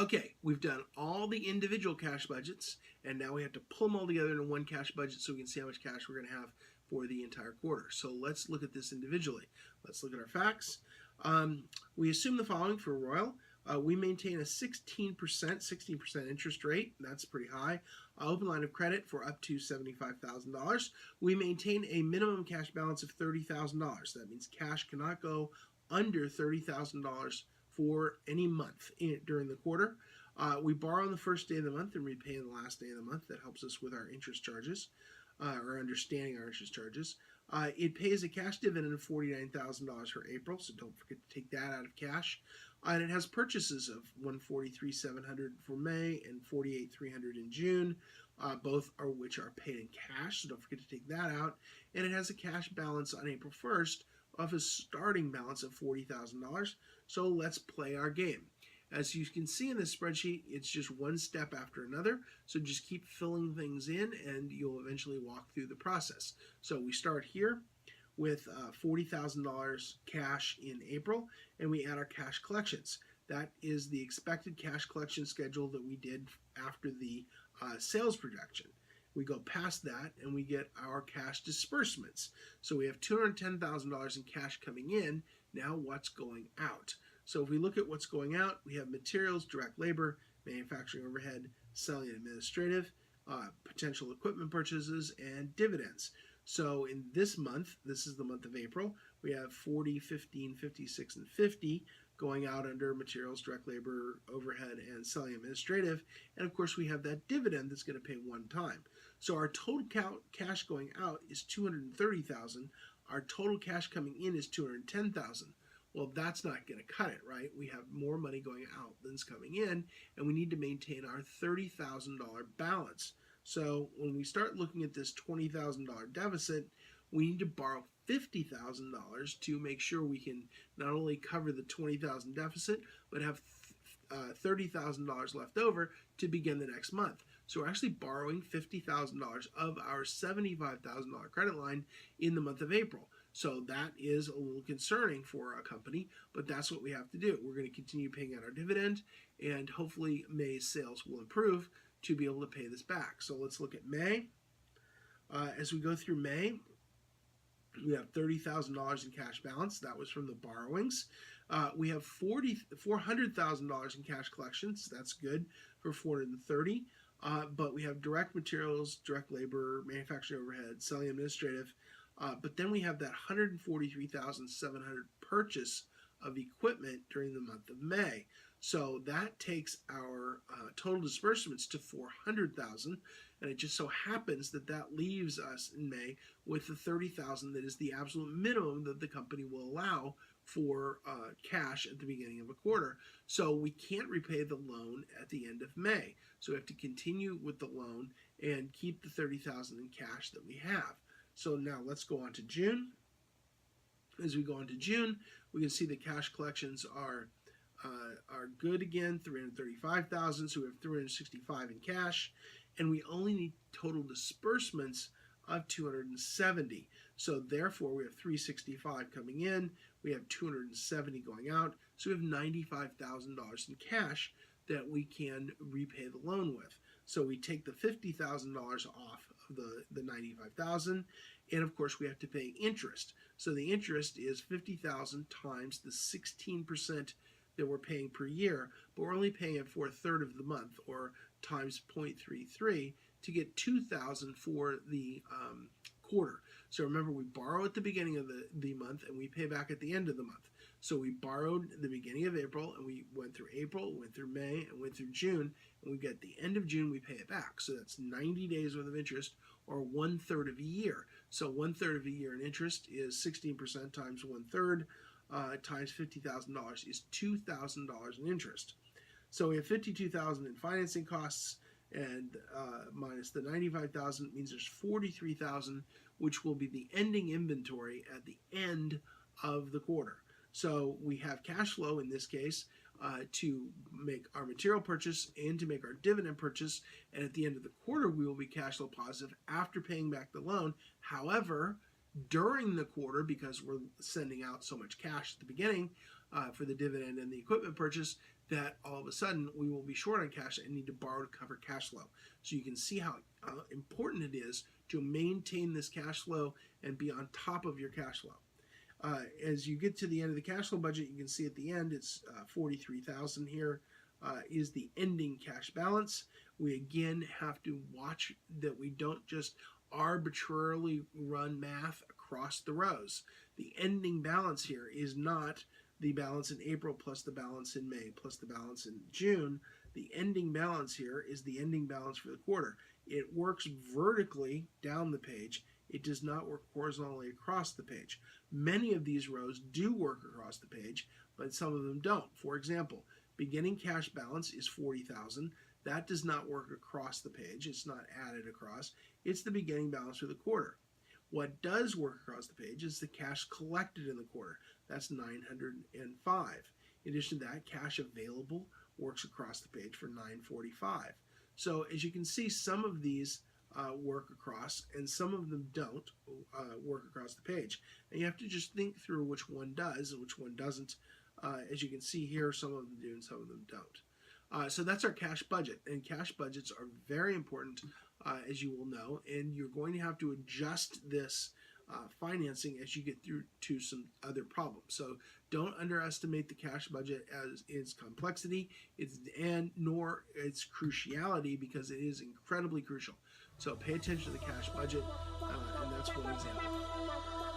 Okay, we've done all the individual cash budgets, and now we have to pull them all together into one cash budget so we can see how much cash we're going to have for the entire quarter. So let's look at this individually. Let's look at our facts. We assume the following for Royal. We maintain a 16% interest rate. That's pretty high. Open line of credit for up to $75,000. We maintain a minimum cash balance of $30,000. That means cash cannot go under $30,000 for any month during the quarter. We borrow on the first day of the month and repay on the last day of the month. That helps us with our interest charges, or understanding our interest charges. It pays a cash dividend of $49,000 for April, so don't forget to take that out of cash. And it has purchases of $143,700 for May and $48,300 in June, both are which are paid in cash, so don't forget to take that out. And it has a cash balance on April 1st of a starting balance of $40,000. So let's play our game. As you can see in this spreadsheet, it's just one step after another. So just keep filling things in and you'll eventually walk through the process. So we start here with $40,000 cash in April, and we add our cash collections. That is the expected cash collection schedule that we did after the sales projection. We go past that and we get our cash disbursements. So we have $210,000 in cash coming in. Now what's going out? So if we look at what's going out, we have materials, direct labor, manufacturing overhead, selling and administrative, potential equipment purchases, and dividends. So in this month, this is the month of April, we have 40, 15, 56, and 50 going out under materials, direct labor, overhead, and selling administrative. And of course, we have that dividend that's going to pay one time. So our total cash going out is $230,000. Our total cash coming in is $210,000. Well, that's not going to cut it, right? We have more money going out than's coming in, and we need to maintain our $30,000 balance. So when we start looking at this $20,000 deficit, we need to borrow $50,000 to make sure we can not only cover the $20,000 deficit, but have $30,000 left over to begin the next month. So we're actually borrowing $50,000 of our $75,000 credit line in the month of April. So that is a little concerning for a company, but that's what we have to do. We're going to continue paying out our dividend, and hopefully May's sales will improve to be able to pay this back. So let's look at May. As we go through May, we have $30,000 in cash balance. That was from the borrowings. We have $400,000 in cash collections. That's good for $430,000. But we have direct materials, direct labor, manufacturing overhead, selling administrative. But then we have that $143,700 purchase of equipment during the month of May. So that takes our total disbursements to $400,000, and it just so happens that that leaves us in May with the $30,000 that is the absolute minimum that the company will allow for cash at the beginning of a quarter. So we can't repay the loan at the end of May. So we have to continue with the loan and keep the $30,000 in cash that we have. So now let's go on to June. As we go on to June, we can see the cash collections are good again, $335,000. So we have $365,000 in cash, and we only need total disbursements of $270,000. So therefore, we have $365,000 coming in. We have $270,000 going out. So we have $95,000 in cash that we can repay the loan with. So we take the $50,000 off of the $95,000, and of course we have to pay interest. So the interest is $50,000 times the 16% that we're paying per year, but we're only paying it for a third of the month, or times 0.33 to get $2,000 for the quarter. So remember, we borrow at the beginning of the month and we pay back at the end of the month. So we borrowed the beginning of April, and we went through April, went through May, and went through June, and we get the end of June, we pay it back. So that's 90 days worth of interest, or 1/3 of a year. So 1/3 of a year in interest is 16% times 1/3 times $50,000 is $2,000 in interest. So we have $52,000 in financing costs, and minus the $95,000 means there's $43,000, which will be the ending inventory at the end of the quarter. So we have cash flow in this case to make our material purchase and to make our dividend purchase, and at the end of the quarter we will be cash flow positive after paying back the loan. However, during the quarter, because we're sending out so much cash at the beginning for the dividend and the equipment purchase, that all of a sudden we will be short on cash and need to borrow to cover cash flow. So you can see how important it is to maintain this cash flow and be on top of your cash flow. As you get to the end of the cash flow budget, you can see at the end it's 43,000 here is the ending cash balance. We again have to watch that we don't just arbitrarily run math across the rows. The ending balance here is not the balance in April plus the balance in May plus the balance in June. The ending balance here is the ending balance for the quarter. It works vertically down the page. It does not work horizontally across the page. Many of these rows do work across the page, but some of them don't. For example, beginning cash balance is 40,000. That does not work across the page. It's not added across. It's the beginning balance for the quarter. What does work across the page is the cash collected in the quarter. That's 905. In addition to that, cash available works across the page for 945. So as you can see, some of these work across and some of them don't work across the page. And you have to just think through which one does and which one doesn't. As you can see here, some of them do and some of them don't. So that's our cash budget, and cash budgets are very important, as you will know, and you're going to have to adjust this financing as you get through to some other problems. So don't underestimate the cash budget as its complexity, nor its cruciality, because it is incredibly crucial. So pay attention to the cash budget, and that's one example.